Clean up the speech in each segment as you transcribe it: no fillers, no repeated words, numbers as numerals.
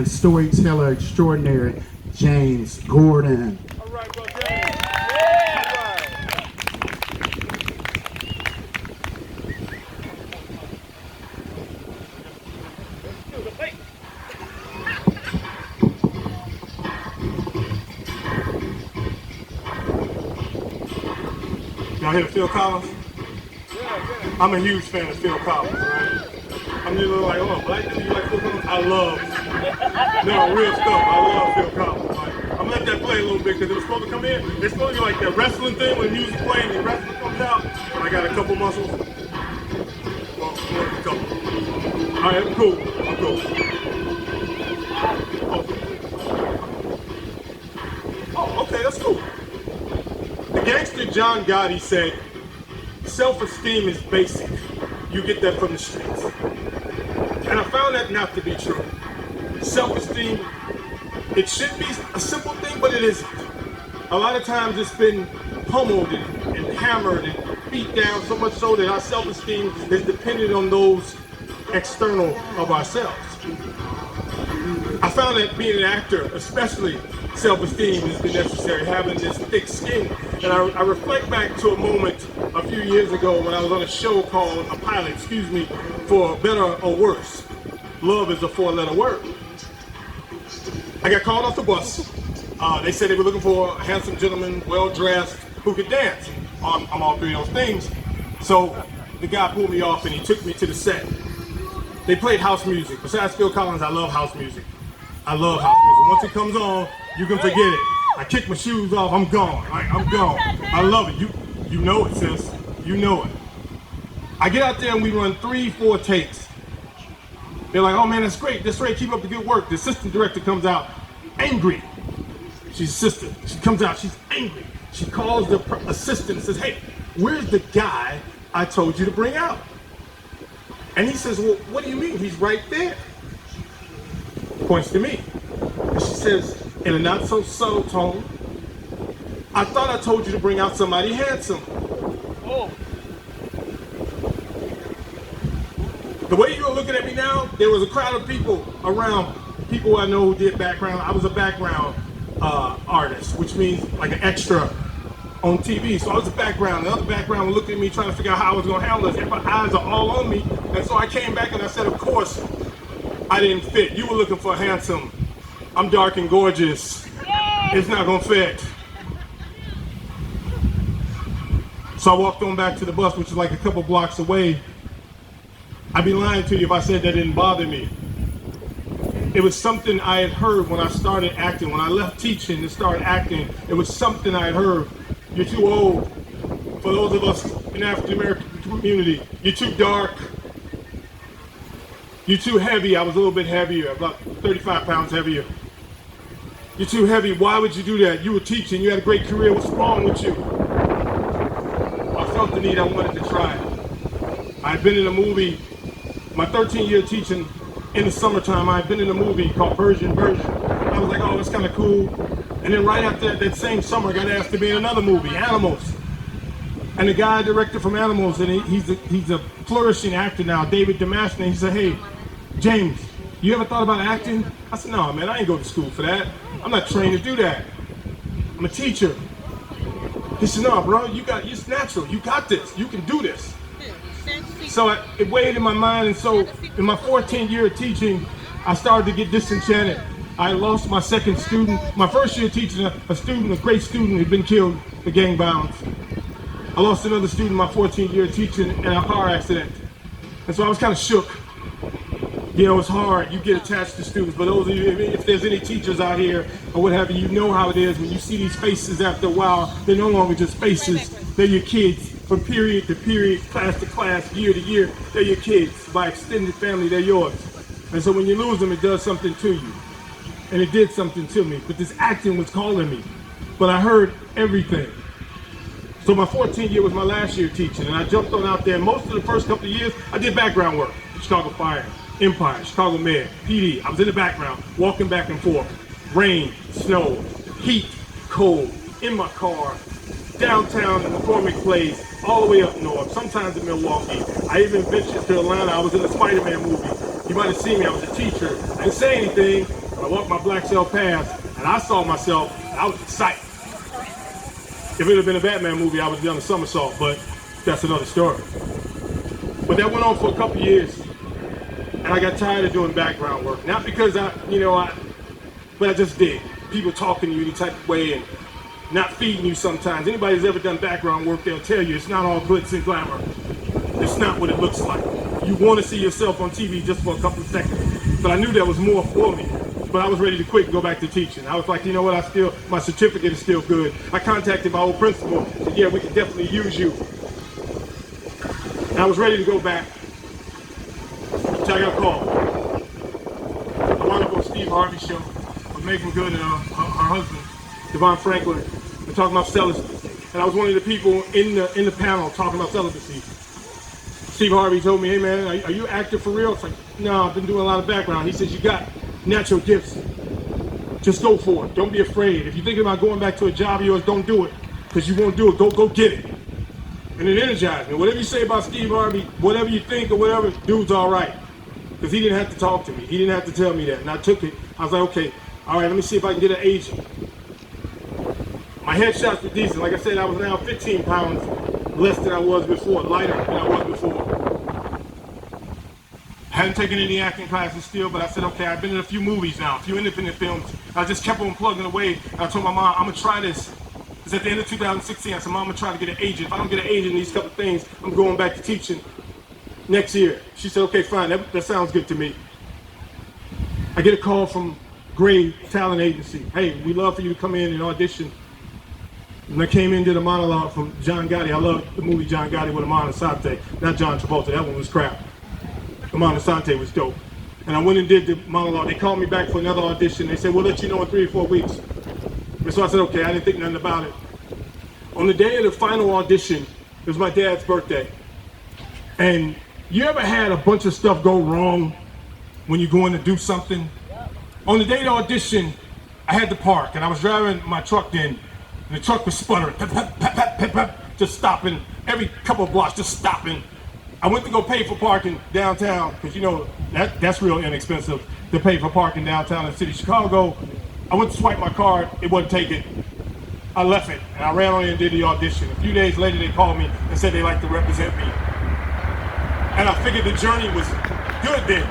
and storyteller extraordinary, James Gordon. All right, bro, James. Yeah. All right. Y'all hear Phil Collins? Yeah. I'm a huge fan of Phil Collins, right? I'm just like, oh, black dude, you like Phil Collins? I love, no, real stuff. I love Phil Collins. Like, I'm gonna let that play a little bit because it was supposed to come in. It's supposed to be like that wrestling thing when the music plays and the wrestling comes out. And I got a couple muscles. Well, more than a couple. All right, I'm cool. I'm cool. Oh, okay, that's cool. The gangster John Gotti said, self-esteem is basic. You get that from the streets. And I found that not to be true. Self-esteem, it should be a simple thing, but it isn't. A lot of times it's been pummeled and hammered and beat down so much so that our self-esteem is dependent on those external of ourselves. I found that being an actor, especially self-esteem has been necessary, having this thick skin. And I reflect back to a moment a few years ago when I was on a show called, a pilot, for Better or Worse. Love is a 4-letter word. I got called off the bus. They said they were looking for a handsome gentleman, well-dressed, who could dance. I'm all three of those things. So the guy pulled me off and he took me to the set. They played house music. Besides Phil Collins, I love house music. I love house music. Once it comes on, you can forget it. I kick my shoes off, I'm gone. I'm gone. I love it. You know it, sis. You know it. I get out there and we run 3-4 takes. They're like, oh man, that's great. That's great. Keep up the good work. The assistant director comes out angry. She's assistant. She comes out, she's angry. She calls the assistant and says, hey, where's the guy I told you to bring out? And he says, well, what do you mean? He's right there. Points to me. And she says, in a not so subtle tone, I thought I told you to bring out somebody handsome. Oh. The way you were looking at me now, there was a crowd of people around, people I know who did background. I was a background artist, which means like an extra on TV. So I was a background. The other background was looking at me trying to figure out how I was going to handle this. Everybody's eyes are all on me. And so I came back and I said, of course, I didn't fit. You were looking for handsome. I'm dark and gorgeous. It's not going to fit. So I walked on back to the bus, which is like a couple blocks away. I'd be lying to you if I said that didn't bother me. It was something I had heard when I started acting. When I left teaching and started acting, it was something I had heard. You're too old. For those of us in the African American community, you're too dark. You're too heavy. I was a little bit heavier, about 35 pounds heavier. You're too heavy. Why would you do that? You were teaching. You had a great career. What's wrong with you? I felt the need. I wanted to try it. I had been in a movie, my 13-year teaching in the summertime, I had been in a movie called Persian Version. I was like, oh, it's kind of cool. And then right after that same summer, I got asked to be in another movie, Animals. And the guy directed from Animals, and he's a flourishing actor now, David Damascus. He said, hey, James, you ever thought about acting? I said, no, man, I ain't go to school for that. I'm not trained to do that. I'm a teacher. He said, no, bro, it's natural. You got this. You can do this. So it weighed in my mind, and so in my 14th year of teaching, I started to get disenchanted. I lost my second student. My first year teaching, a student, a great student, had been killed for gang violence. I lost another student my 14th year teaching in a car accident. And so I was kind of shook. You know, it's hard. You get attached to students, but those of you, if there's any teachers out here or what have you, you know how it is when you see these faces after a while. They're no longer just faces. They're your kids. From period to period, class to class, year to year, they're your kids. By extended family, they're yours. And so when you lose them, it does something to you. And it did something to me. But this acting was calling me. But I heard everything. So my 14th year was my last year teaching, and I jumped on out there. Most of the first couple of years, I did background work. Chicago Fire, Empire, Chicago Med, PD. I was in the background, walking back and forth. Rain, snow, heat, cold, in my car, downtown in McCormick Place, all the way up north, sometimes in Milwaukee. I even ventured to Atlanta. I was in a Spider-Man movie. You might have seen me. I was a teacher. I didn't say anything, I walked my black self past, and I saw myself, and I was excited. If it had been a Batman movie, I would have done a somersault, but that's another story. But that went on for a couple years, and I got tired of doing background work. Not because but I just did. People talking to you any type of way and not feeding you sometimes. Anybody who's ever done background work, they'll tell you it's not all glitz and glamour. It's not what it looks like. You want to see yourself on TV just for a couple of seconds. But I knew there was more for me. But I was ready to quit and go back to teaching. I was like, you know what, my certificate is still good. I contacted my old principal, said, yeah, we could definitely use you. And I was ready to go back. So I got a call. I wound up on Steve Harvey's show with Megan Good and her husband, Devon Franklin. They're talking about celibacy. And I was one of the people in the panel talking about celibacy. Steve Harvey told me, hey man, are you an actor for real? It's like, no, I've been doing a lot of background. He says, you got natural gifts. Just go for it. Don't be afraid. If you're thinking about going back to a job of yours, don't do it. Because you won't do it. Go get it. And it energized me. Whatever you say about Steve Harvey, whatever you think or whatever, dude's all right. Because he didn't have to talk to me. He didn't have to tell me that. And I took it. I was like, okay, all right, let me see if I can get an agent. My headshots were decent. Like I said, I was now 15 pounds less than I was before, lighter than I was before. Hadn't taken any acting classes still, but I said, okay, I've been in a few movies now, a few independent films. I just kept on plugging away. I told my mom, I'm gonna try this. It's at the end of 2016. I said, Mom, I'm gonna try to get an agent. If I don't get an agent in these couple of things, I'm going back to teaching next year. She said, okay, fine, that sounds good to me. I get a call from Gray Talent Agency. Hey, we'd love for you to come in and audition. And I came in and did a monologue from John Gotti. I love the movie John Gotti with Amon Asante. Not John Travolta, that one was crap. Amon Asante was dope. And I went and did the monologue. They called me back for another audition. They said, we'll let you know in 3 or 4 weeks. And so I said, okay, I didn't think nothing about it. On the day of the final audition, it was my dad's birthday. And you ever had a bunch of stuff go wrong when you're going to do something? On the day of the audition, I had to park, and I was driving my truck in, and the truck was sputtering, just stopping every couple of blocks, just stopping. I went to go pay for parking downtown, because you know, that's real inexpensive to pay for parking downtown in the city of Chicago. I went to swipe my card, it wasn't taken. I left it, and I ran on in and did the audition. A few days later, they called me and said they'd like to represent me. And I figured the journey was good then.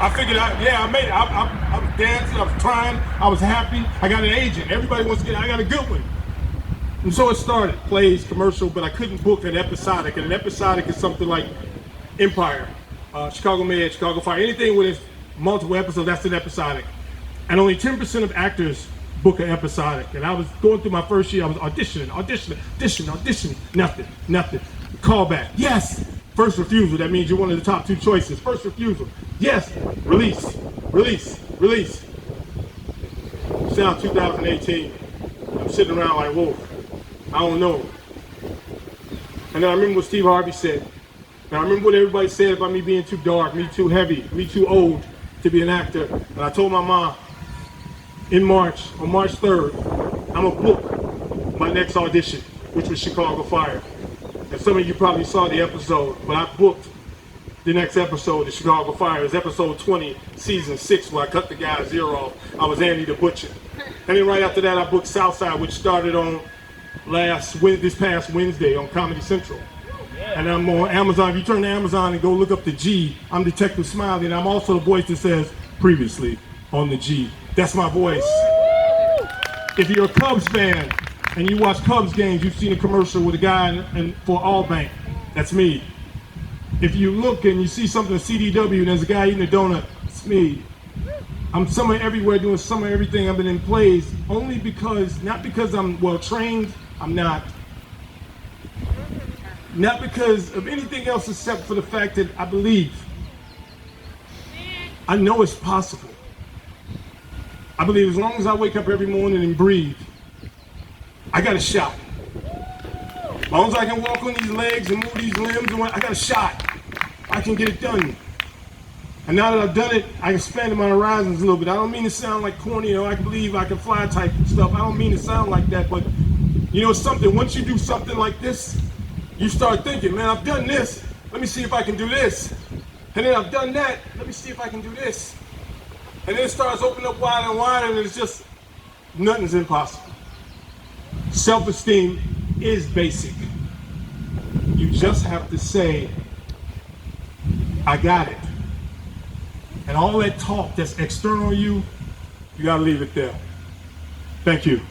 I figured I made it. I was dancing, I was trying, I was happy. I got an agent. Everybody wants to I got a good one. And so it started, plays, commercial, but I couldn't book an episodic. And an episodic is something like Empire, Chicago Med, Chicago Fire, anything with multiple episodes, that's an episodic. And only 10% of actors book an episodic. And I was going through my first year, I was auditioning, nothing. Call back, yes. First refusal, that means you're one of the top 2 choices. First refusal, yes. Release. It's now 2018. I'm sitting around like, whoa, I don't know. And then I remember what Steve Harvey said. And I remember what everybody said about me being too dark, me too heavy, me too old to be an actor. And I told my mom in March, on March 3rd, I'm gonna book my next audition, which was Chicago Fire. And some of you probably saw the episode, but I booked the next episode of Chicago Fire. It was episode 20, season 6, where I cut the guy's ear off. I was Andy the Butcher. And then right after that, I booked Southside, which started on this past Wednesday on Comedy Central. And I'm on Amazon. If you turn to Amazon and go look up the G, I'm Detective Smiley, and I'm also the voice that says, previously on the G. That's my voice. If you're a Cubs fan, and you watch Cubs games, you've seen a commercial with a guy for Allbank. That's me. If you look and you see something at CDW and there's a guy eating a donut, it's me. I'm somewhere everywhere doing some of everything. I've been in plays only because, not because I'm well trained, I'm not. Not because of anything else except for the fact that I believe. I know it's possible. I believe as long as I wake up every morning and breathe, I got a shot. As long as I can walk on these legs and move these limbs, I got a shot. I can get it done. And now that I've done it, I expanded my horizons a little bit. I don't mean to sound like corny or I can believe I can fly type stuff. I don't mean to sound like that, but you know something, once you do something like this, you start thinking, man, I've done this. Let me see if I can do this. And then I've done that. Let me see if I can do this. And then it starts opening up wider and wider, and it's just, nothing's impossible. Self-esteem is basic. You just have to say, I got it. And all that talk that's external to you, you gotta leave it there. Thank you.